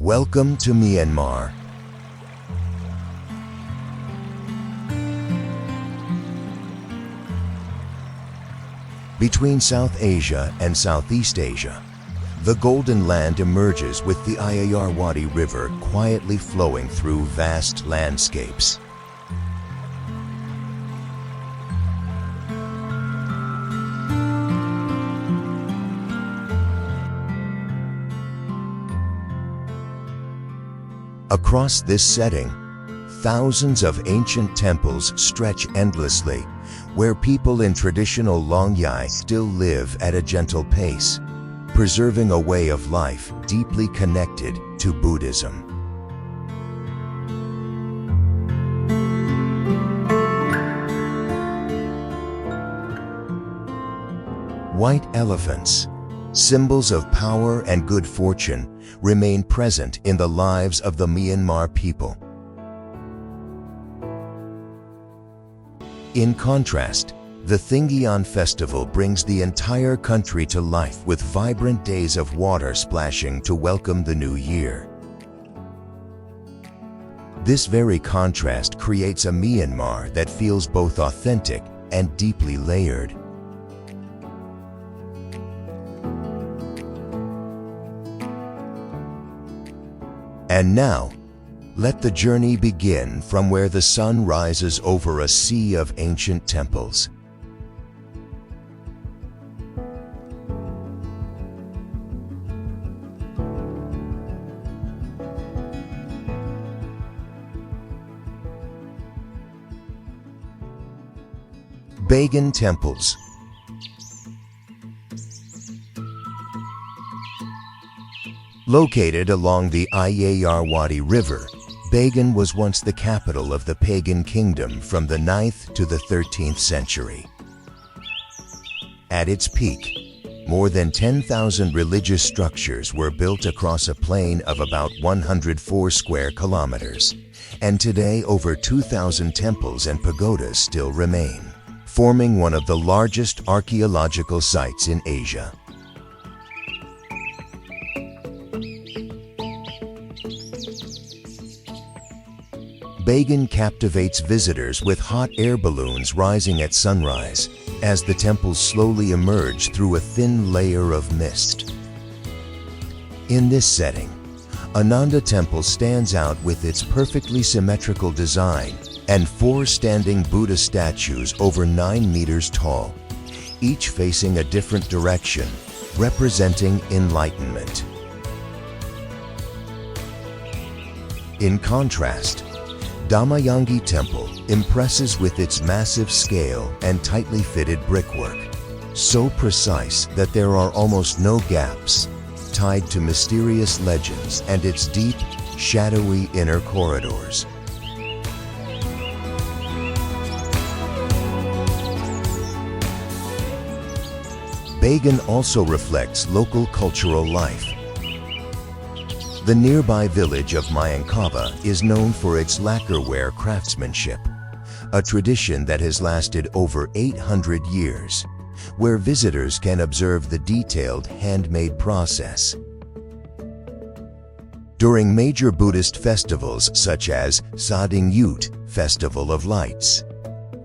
Welcome to Myanmar. Between South Asia and Southeast Asia, the Golden Land emerges with the Irrawaddy River quietly flowing through vast landscapes. Across this setting, thousands of ancient temples stretch endlessly, where people in traditional Longyai still live at a gentle pace, preserving a way of life deeply connected to Buddhism. White elephants, symbols of power and good fortune, remain present in the lives of the Myanmar people. In contrast, the Thingian festival brings the entire country to life with vibrant days of water splashing to welcome the new year. This very contrast creates a Myanmar that feels both authentic and deeply layered. And now, let the journey begin from where the sun rises over a sea of ancient temples. Bagan temples. Located along the Irrawaddy River, Bagan was once the capital of the pagan kingdom from the 9th to the 13th century. At its peak, more than 10,000 religious structures were built across a plain of about 104 square kilometers, and today over 2,000 temples and pagodas still remain, forming one of the largest archaeological sites in Asia. Bagan captivates visitors with hot air balloons rising at sunrise as the temples slowly emerge through a thin layer of mist. In this setting, Ananda Temple stands out with its perfectly symmetrical design and 4 standing Buddha statues over 9 meters tall, each facing a different direction, representing enlightenment. In contrast, Damayangi Temple impresses with its massive scale and tightly fitted brickwork, so precise that there are almost no gaps, tied to mysterious legends and its deep, shadowy inner corridors. Bagan also reflects local cultural life. The nearby village of MYANMAR'S is known for its lacquerware craftsmanship, a tradition that has lasted over 800 years, where visitors can observe the detailed handmade process. During major Buddhist festivals such as Sading Yut, Festival of Lights,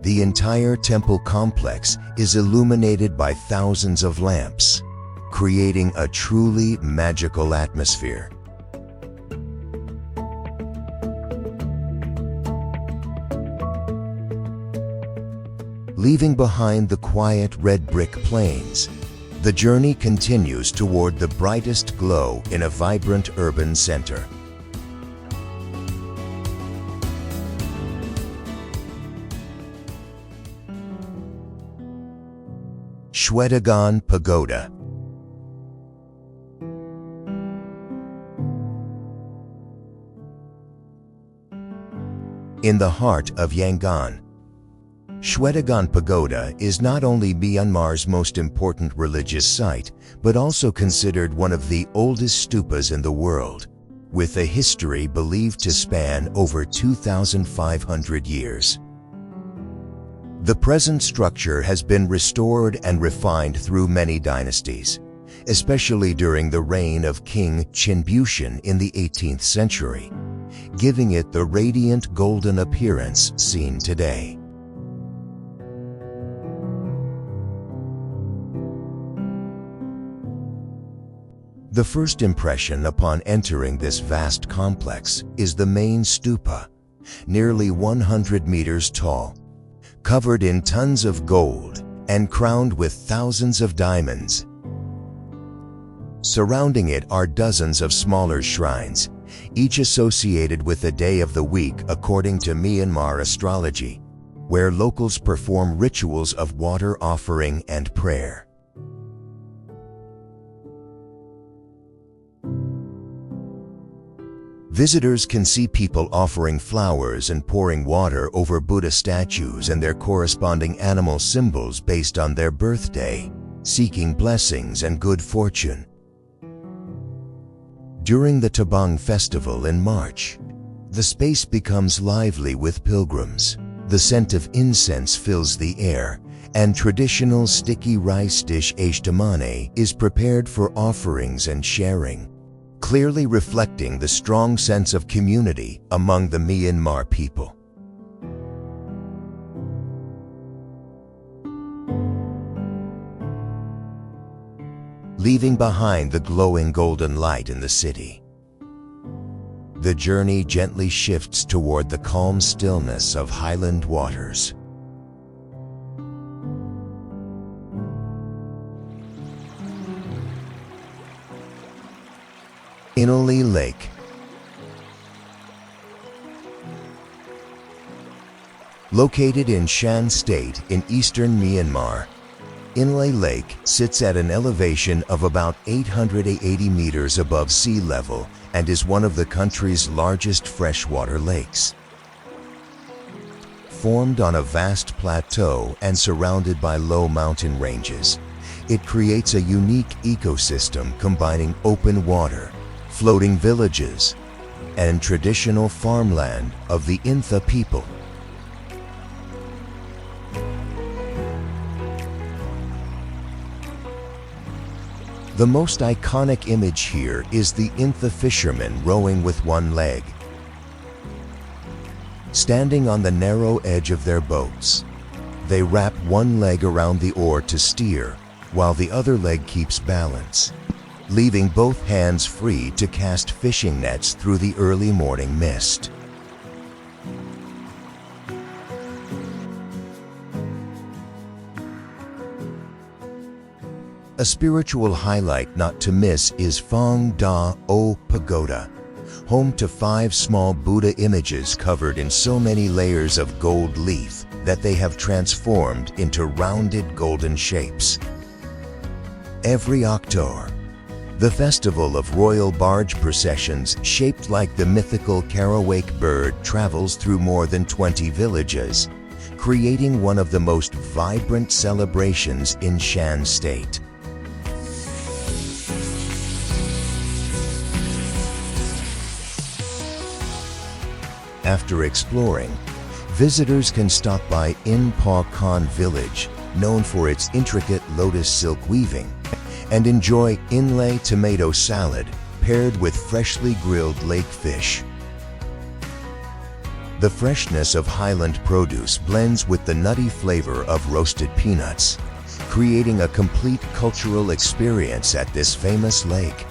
the entire temple complex is illuminated by thousands of lamps, creating a truly magical atmosphere. Leaving behind the quiet red brick plains, the journey continues toward the brightest glow in a vibrant urban center. Shwedagon Pagoda. In the heart of Yangon, Shwedagon Pagoda is not only Myanmar's most important religious site, but also considered one of the oldest stupas in the world, with a history believed to span over 2,500 years. The present structure has been restored and refined through many dynasties, especially during the reign of King Chinbushin in the 18th century, giving it the radiant golden appearance seen today. The first impression upon entering this vast complex is the main stupa, nearly 100 meters tall, covered in tons of gold and crowned with thousands of diamonds. Surrounding it are dozens of smaller shrines, each associated with a day of the week according to Myanmar astrology, where locals perform rituals of water offering and prayer. Visitors can see people offering flowers and pouring water over Buddha statues and their corresponding animal symbols based on their birthday, seeking blessings and good fortune. During the Tabang festival in March, the space becomes lively with pilgrims. The scent of incense fills the air, and traditional sticky rice dish ashtamane is prepared for offerings and sharing, clearly reflecting the strong sense of community among the Myanmar people. Leaving behind the glowing golden light in the city, the journey gently shifts toward the calm stillness of highland waters. Inle Lake. Located in Shan State in eastern Myanmar, Inle Lake sits at an elevation of about 880 meters above sea level and is one of the country's largest freshwater lakes. Formed on a vast plateau and surrounded by low mountain ranges, it creates a unique ecosystem combining open water, floating villages, and traditional farmland of the Inle people. The most iconic image here is the Inle fishermen rowing with one leg. Standing on the narrow edge of their boats, they wrap one leg around the oar to steer, while the other leg keeps balance, leaving both hands free to cast fishing nets through the early morning mist. A spiritual highlight not to miss is Phang Da O Pagoda, home to 5 small Buddha images covered in so many layers of gold leaf that they have transformed into rounded golden shapes. Every October, the festival of royal barge processions shaped like the mythical Karaweik bird travels through more than 20 villages, creating one of the most vibrant celebrations in Shan State. After exploring, visitors can stop by Pagoda village, known for its intricate lotus silk weaving, and enjoy Inle tomato salad paired with freshly grilled lake fish. The freshness of highland produce blends with the nutty flavor of roasted peanuts, creating a complete cultural experience at this famous lake.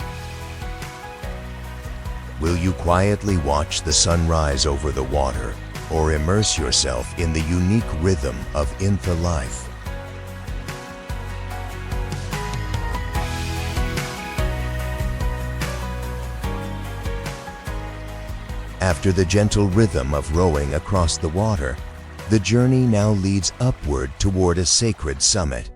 Will you quietly watch the sunrise over the water or immerse yourself in the unique rhythm of Inle life? After the gentle rhythm of rowing across the water, the journey now leads upward toward a sacred summit.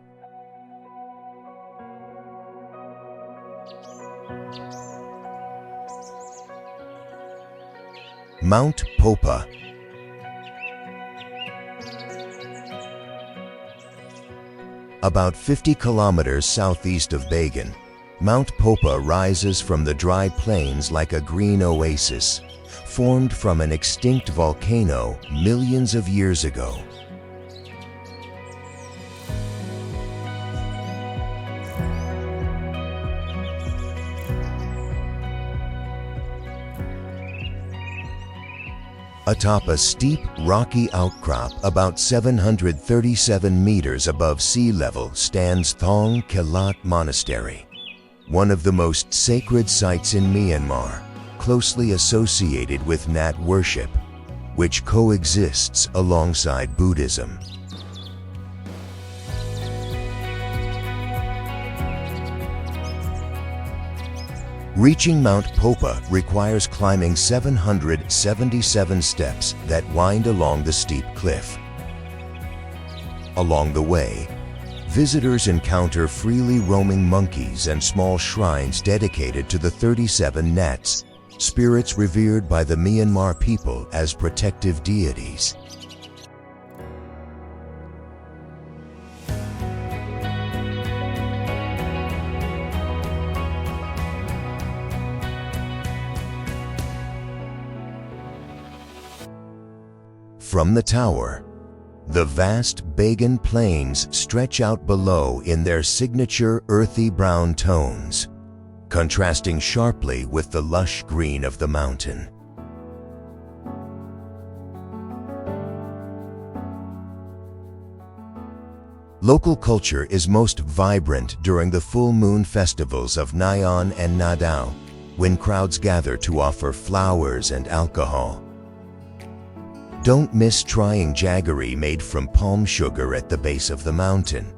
Mount Popa. About 50 kilometers southeast of Bagan, Mount Popa rises from the dry plains like a green oasis, formed from an extinct volcano millions of years ago. Atop a steep, rocky outcrop about 737 meters above sea level stands Thong Kelat Monastery, one of the most sacred sites in Myanmar, closely associated with Nat worship, which coexists alongside Buddhism. Reaching Mount Popa requires climbing 777 steps that wind along the steep cliff. Along the way, visitors encounter freely roaming monkeys and small shrines dedicated to the 37 Nats, spirits revered by the Myanmar people as protective deities. From the tower, the vast Bagan plains stretch out below in their signature earthy brown tones, contrasting sharply with the lush green of the mountain. Local culture is most vibrant during the full moon festivals of Nyan and Nadao, when crowds gather to offer flowers and alcohol. Don't miss trying jaggery made from palm sugar at the base of the mountain.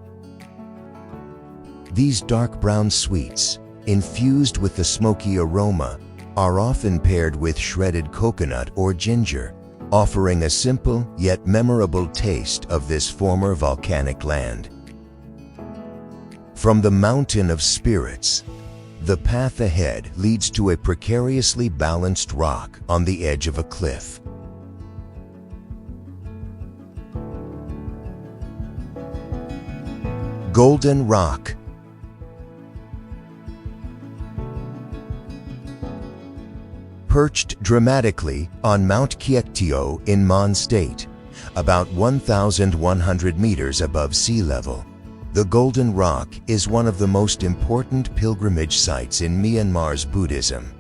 These dark brown sweets, infused with the smoky aroma, are often paired with shredded coconut or ginger, offering a simple yet memorable taste of this former volcanic land. From the Mountain of Spirits, the path ahead leads to a precariously balanced rock on the edge of a cliff. Golden Rock. Perched dramatically on Mount Kiektio in Mon State, about 1,100 meters above sea level, the Golden Rock is one of the most important pilgrimage sites in Myanmar's Buddhism.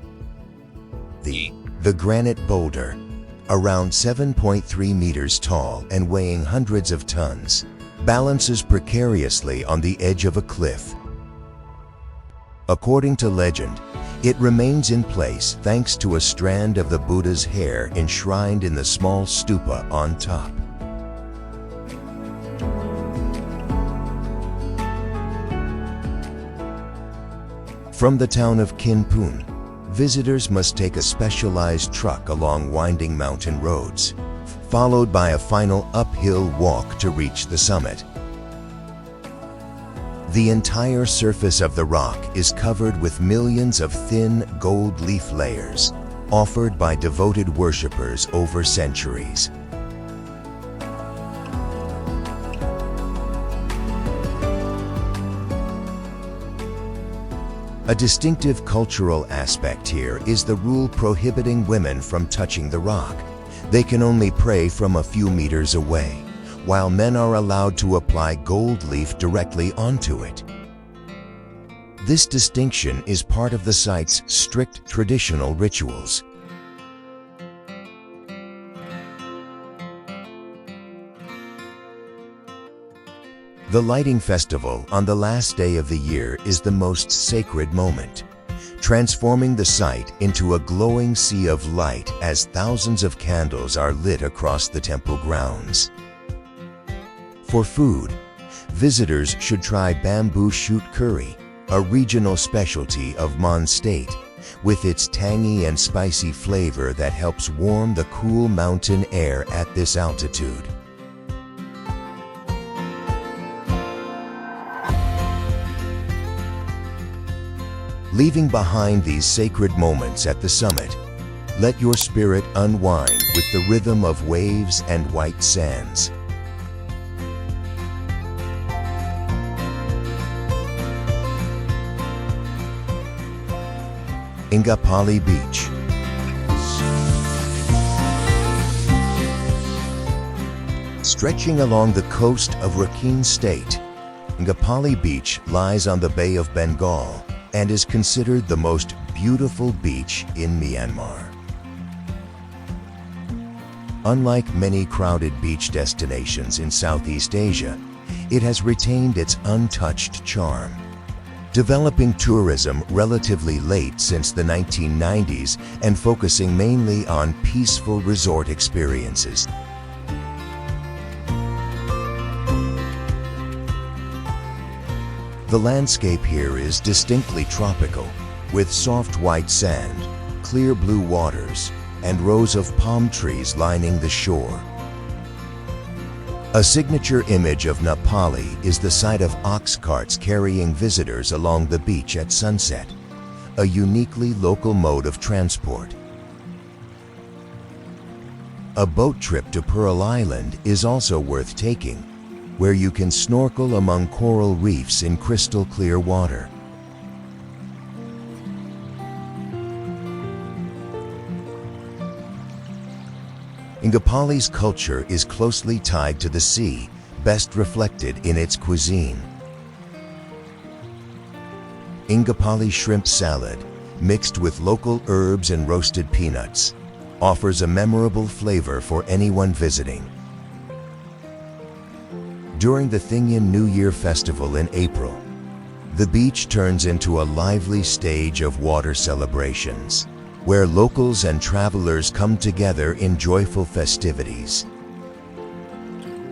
The granite boulder, around 7.3 meters tall and weighing hundreds of tons, balances precariously on the edge of a cliff. According to legend, it remains in place thanks to a strand of the Buddha's hair enshrined in the small stupa on top. From the town of Kinpun, visitors must take a specialized truck along winding mountain roads, followed by a final uphill walk to reach the summit. The entire surface of the rock is covered with millions of thin gold leaf layers, offered by devoted worshippers over centuries. A distinctive cultural aspect here is the rule prohibiting women from touching the rock. They can only pray from a few meters away, while men are allowed to apply gold leaf directly onto it. This distinction is part of the site's strict traditional rituals. The lighting festival on the last day of the year is the most sacred moment, transforming the site into a glowing sea of light as thousands of candles are lit across the temple grounds. For food, visitors should try bamboo shoot curry, a regional specialty of Mon State, with its tangy and spicy flavor that helps warm the cool mountain air at this altitude. Leaving behind these sacred moments at the summit, let your spirit unwind with the rhythm of waves and white sands. Ngapali Beach. Stretching along the coast of Rakhine State, Ngapali Beach lies on the Bay of Bengal and is considered the most beautiful beach in Myanmar. Unlike many crowded beach destinations in Southeast Asia, it has retained its untouched charm. Developing tourism relatively late since the 1990s and focusing mainly on peaceful resort experiences. The landscape here is distinctly tropical, with soft white sand, clear blue waters, and rows of palm trees lining the shore. A signature image of Ngapali is the sight of ox carts carrying visitors along the beach at sunset, a uniquely local mode of transport. A boat trip to Pearl Island is also worth taking, where you can snorkel among coral reefs in crystal clear water. Ngapali's culture is closely tied to the sea, best reflected in its cuisine. Ngapali shrimp salad, mixed with local herbs and roasted peanuts, offers a memorable flavor for anyone visiting. During the Thingyan New Year festival in April, the beach turns into a lively stage of water celebrations, where locals and travelers come together in joyful festivities.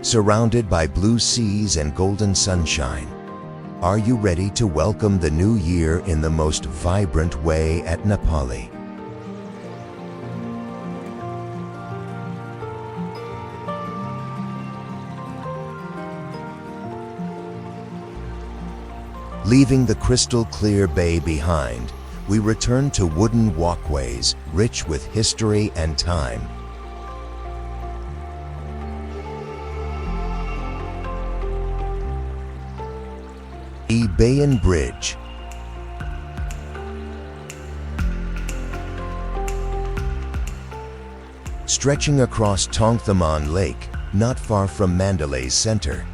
Surrounded by blue seas and golden sunshine, are you ready to welcome the new year in the most vibrant way at Ngapali? Leaving the crystal clear bay behind, we return to wooden walkways rich with history and time. The Bein Bridge. Stretching across Tongthaman Lake, not far from Mandalay's center,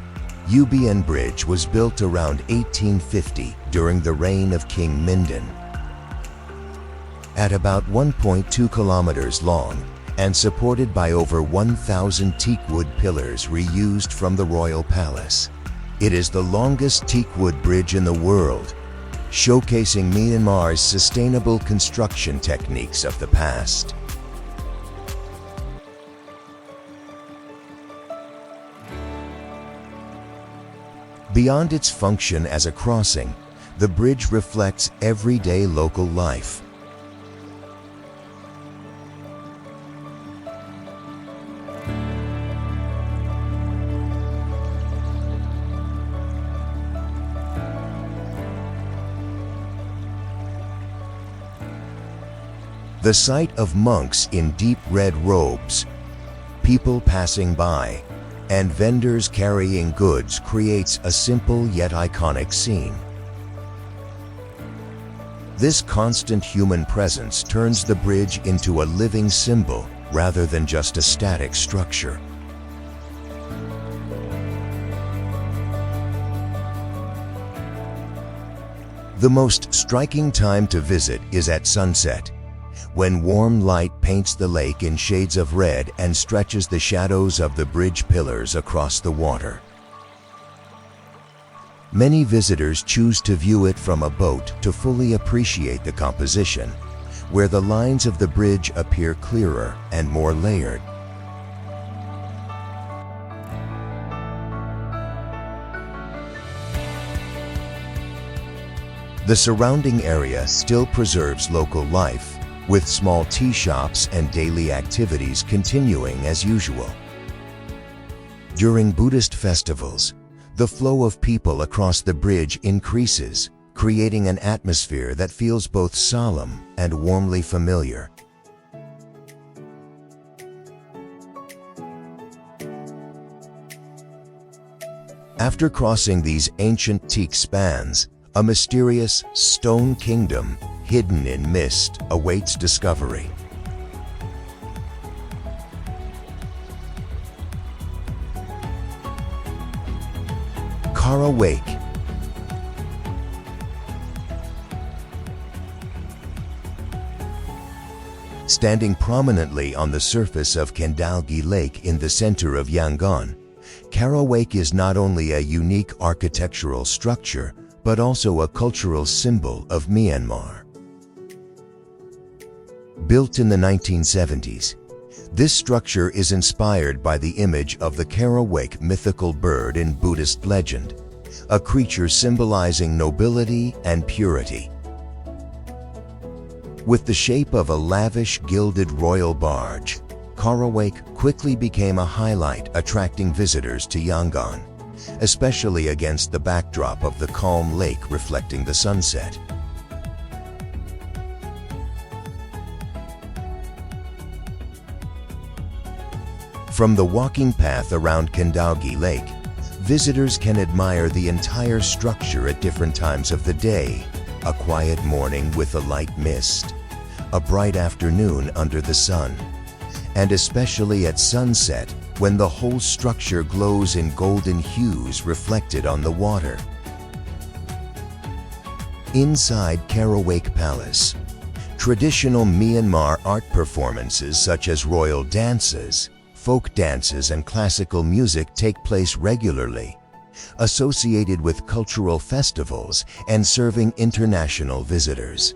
Bein Bridge was built around 1850 during the reign of King Mindon. At about 1.2 kilometers long and supported by over 1,000 teakwood pillars reused from the royal palace, it is the longest teakwood bridge in the world, showcasing Myanmar's sustainable construction techniques of the past. Beyond its function as a crossing, the bridge reflects everyday local life. The sight of monks in deep red robes, people passing by, and vendors carrying goods creates a simple yet iconic scene. This constant human presence turns the bridge into a living symbol rather than just a static structure. The most striking time to visit is at sunset, when warm light paints the lake in shades of red and stretches the shadows of the bridge pillars across the water. Many visitors choose to view it from a boat to fully appreciate the composition, where the lines of the bridge appear clearer and more layered. The surrounding area still preserves local life, with small tea shops and daily activities continuing as usual. During Buddhist festivals, the flow of people across the bridge increases, creating an atmosphere that feels both solemn and warmly familiar. After crossing these ancient teak spans, a mysterious stone kingdom hidden in mist awaits discovery. Karaweik. Standing prominently on the surface of Kendalgi Lake in the center of Yangon, Karaweik is not only a unique architectural structure, but also a cultural symbol of Myanmar. Built in the 1970s, this structure is inspired by the image of the Karaweik mythical bird in Buddhist legend, a creature symbolizing nobility and purity. With the shape of a lavish gilded royal barge, Karaweik quickly became a highlight, attracting visitors to Yangon, especially against the backdrop of the calm lake reflecting the sunset. From the walking path around Kendalgi Lake, visitors can admire the entire structure at different times of the day: a quiet morning with a light mist, a bright afternoon under the sun, and especially at sunset when the whole structure glows in golden hues reflected on the water. Inside Karaweik Palace, traditional Myanmar art performances such as royal dances, folk dances, and classical music take place regularly, associated with cultural festivals and serving international visitors.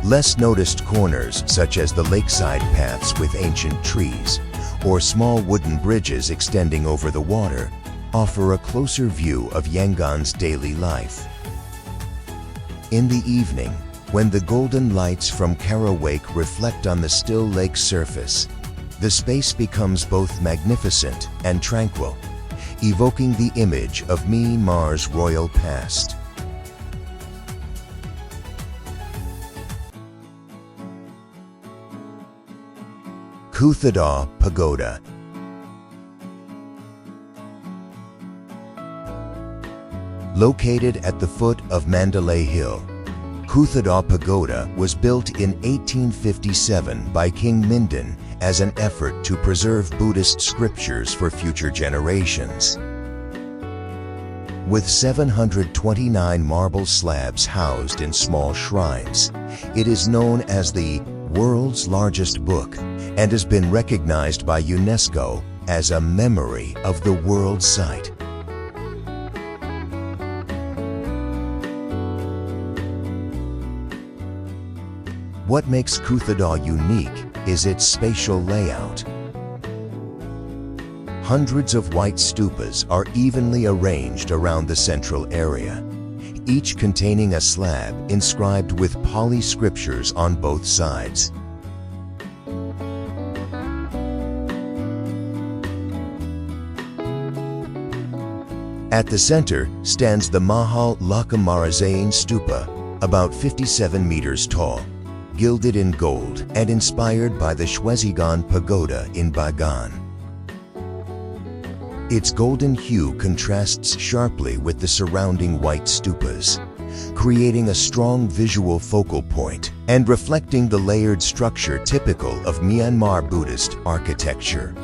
Less noticed corners, such as the lakeside paths with ancient trees, or small wooden bridges extending over the water, offer a closer view of Yangon's daily life. In the evening, when the golden lights from Karaweik reflect on the still lake surface, the space becomes both magnificent and tranquil, evoking the image of Myanmar's royal past. Kuthodaw Pagoda. Located at the foot of Mandalay Hill, Kuthodaw Pagoda was built in 1857 by King Mindon as an effort to preserve Buddhist scriptures for future generations. With 729 marble slabs housed in small shrines, it is known as the world's largest book and has been recognized by UNESCO as a memory of the world site. What makes Kuthodaw unique is its spatial layout. Hundreds of white stupas are evenly arranged around the central area, each containing a slab inscribed with Pali scriptures on both sides. At the center stands the Mahal Lakamarazain Stupa, about 57 meters tall, gilded in gold and inspired by the Shwedagon Pagoda in Bagan. Its golden hue contrasts sharply with the surrounding white stupas, creating a strong visual focal point and reflecting the layered structure typical of Myanmar Buddhist architecture.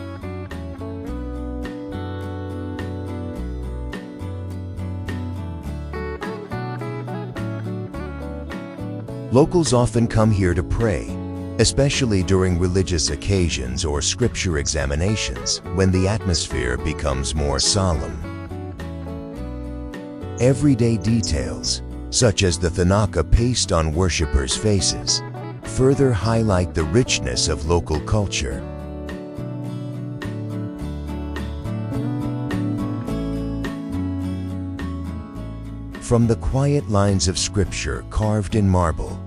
Locals often come here to pray, especially during religious occasions or scripture examinations when the atmosphere becomes more solemn. Everyday details, such as the thanaka paste on worshippers' faces, further highlight the richness of local culture. From the quiet lines of scripture carved in marble,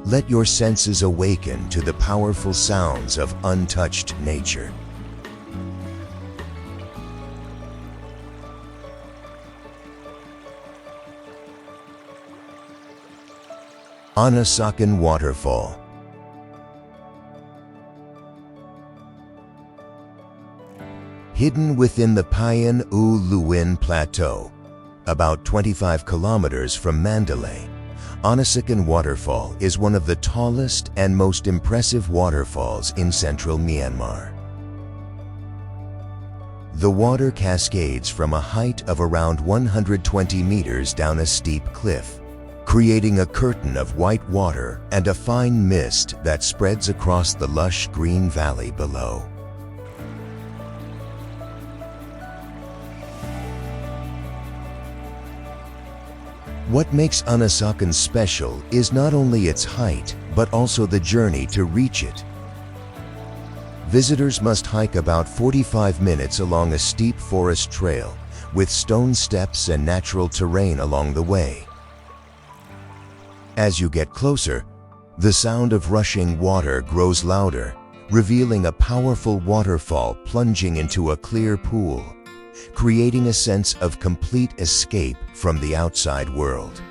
let your senses awaken to the powerful sounds of untouched nature. Anisakan Waterfall. Hidden within the Payan U Luwin Plateau, about 25 kilometers from Mandalay, Anisakan Waterfall is one of the tallest and most impressive waterfalls in central Myanmar. The water cascades from a height of around 120 meters down a steep cliff, creating a curtain of white water and a fine mist that spreads across the lush green valley below. What makes Anisakan special is not only its height, but also the journey to reach it. Visitors must hike about 45 minutes along a steep forest trail, with stone steps and natural terrain along the way. As you get closer, the sound of rushing water grows louder, revealing a powerful waterfall plunging into a clear pool, creating a sense of complete escape from the outside world.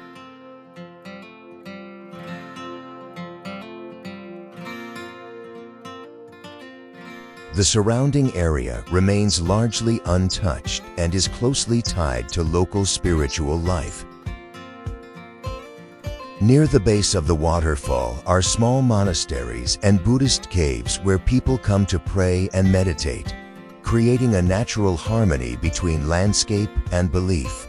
The surrounding area remains largely untouched and is closely tied to local spiritual life. Near the base of the waterfall are small monasteries and Buddhist caves where people come to pray and meditate, creating a natural harmony between landscape and belief.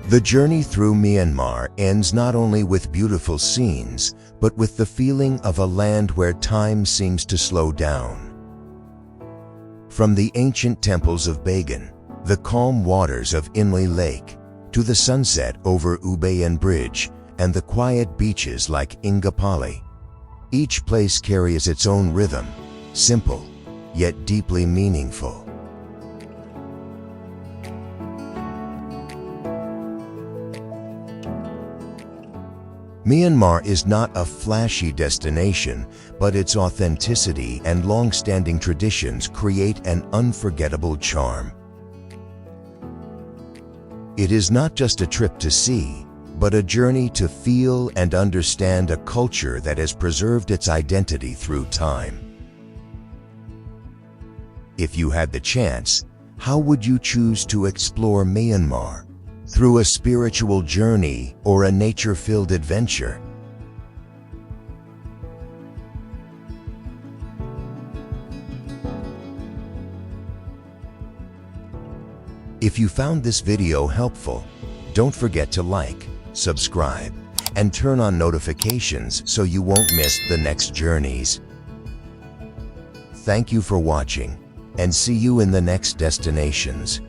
The journey through Myanmar ends not only with beautiful scenes, but with the feeling of a land where time seems to slow down. From the ancient temples of Bagan, the calm waters of Inle Lake, to the sunset over Bain Bridge and the quiet beaches like Ngapali, each place carries its own rhythm, simple, yet deeply meaningful. Myanmar is not a flashy destination, but its authenticity and long-standing traditions create an unforgettable charm. It is not just a trip to see, but a journey to feel and understand a culture that has preserved its identity through time. If you had the chance, how would you choose to explore Myanmar? Through a spiritual journey or a nature-filled adventure? If you found this video helpful, don't forget to like, subscribe, and turn on notifications so you won't miss the next journeys. Thank you for watching, and see you in the next destinations.